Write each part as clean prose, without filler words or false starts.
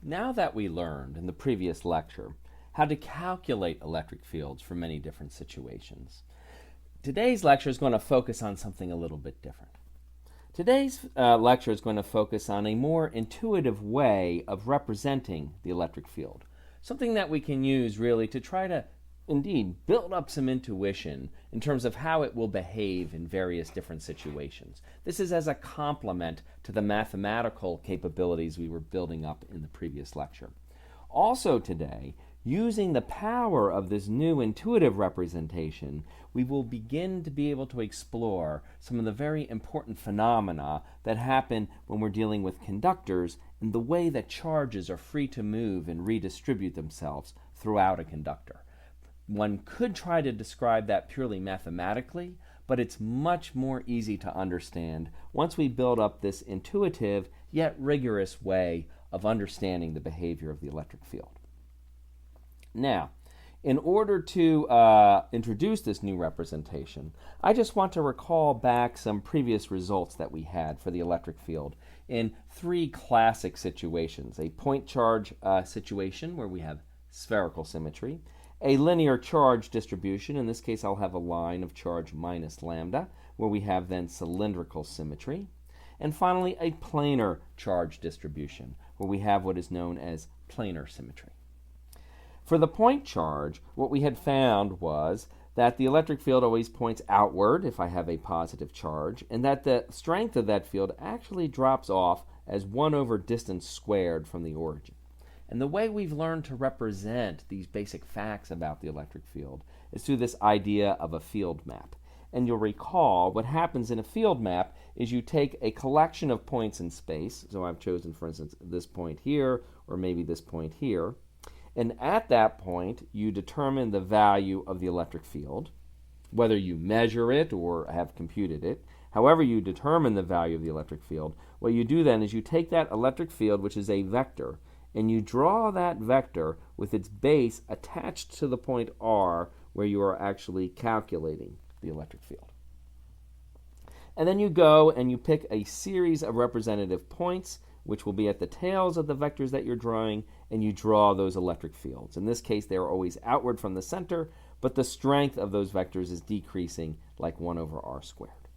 Now that we learned in the previous lecture how to calculate electric fields for many different situations, today's lecture is going to focus on something a little bit different. Today's lecture is going to focus on a more intuitive way of representing the electric field, something that we can use really to try to indeed build up some intuition in terms of how it will behave in various different situations. This is as a complement to the mathematical capabilities we were building up in the previous lecture. Also today, using the power of this new intuitive representation, we will begin to be able to explore some of the very important phenomena that happen when we're dealing with conductors and the way that charges are free to move and redistribute themselves throughout a conductor. One could try to describe that purely mathematically, but it's much more easy to understand once we build up this intuitive yet rigorous way of understanding the behavior of the electric field. Now, in order to introduce this new representation, I just want to recall back some previous results that we had for the electric field in three classic situations: a point charge situation where we have spherical symmetry, a linear charge distribution, in this case I'll have a line of charge minus lambda, where we have then cylindrical symmetry, and finally a planar charge distribution, where we have what is known as planar symmetry. For the point charge, what we had found was that the electric field always points outward if I have a positive charge, and that the strength of that field actually drops off as 1 over distance squared from the origin. And the way we've learned to represent these basic facts about the electric field is through this idea of a field map. And you'll recall what happens in a field map is you take a collection of points in space. So I've chosen, for instance, this point here, or maybe this point here. And at that point, you determine the value of the electric field, whether you measure it or have computed it. However you determine the value of the electric field, what you do then is you take that electric field, which is a vector, and you draw that vector with its base attached to the point R where you are actually calculating the electric field. And then you go and you pick a series of representative points, which will be at the tails of the vectors that you're drawing, and you draw those electric fields. In this case, they are always outward from the center, but the strength of those vectors is decreasing like 1 over r squared.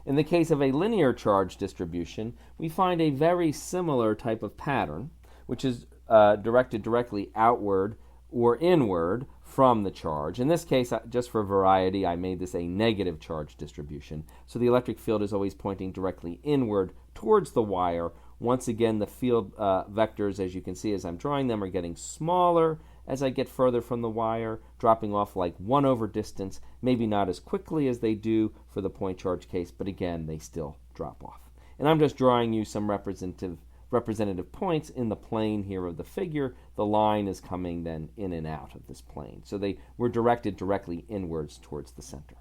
In the case of a linear charge distribution, we find a very similar type of pattern, which is directed directly outward or inward from the charge. In this case, just for variety, I made this a negative charge distribution. So the electric field is always pointing directly inward towards the wire. Once again, the field vectors, as you can see as I'm drawing them, are getting smaller as I get further from the wire, dropping off like 1 over distance, maybe not as quickly as they do for the point charge case, but again, they still drop off. And I'm just drawing you some representative points in the plane here of the figure. The line is coming then in and out of this plane. So they were directed directly inwards towards the center.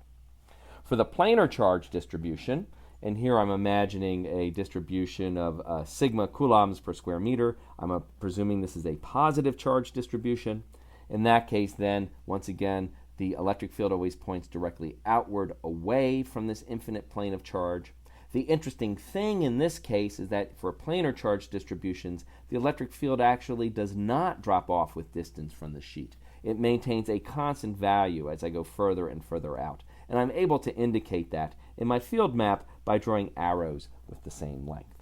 For the planar charge distribution, and here I'm imagining a distribution of sigma coulombs per square meter. I'm presuming this is a positive charge distribution. In that case then, once again, the electric field always points directly outward away from this infinite plane of charge. The interesting thing in this case is that for planar charge distributions, the electric field actually does not drop off with distance from the sheet. It maintains a constant value as I go further and further out. And I'm able to indicate that in my field map by drawing arrows with the same length.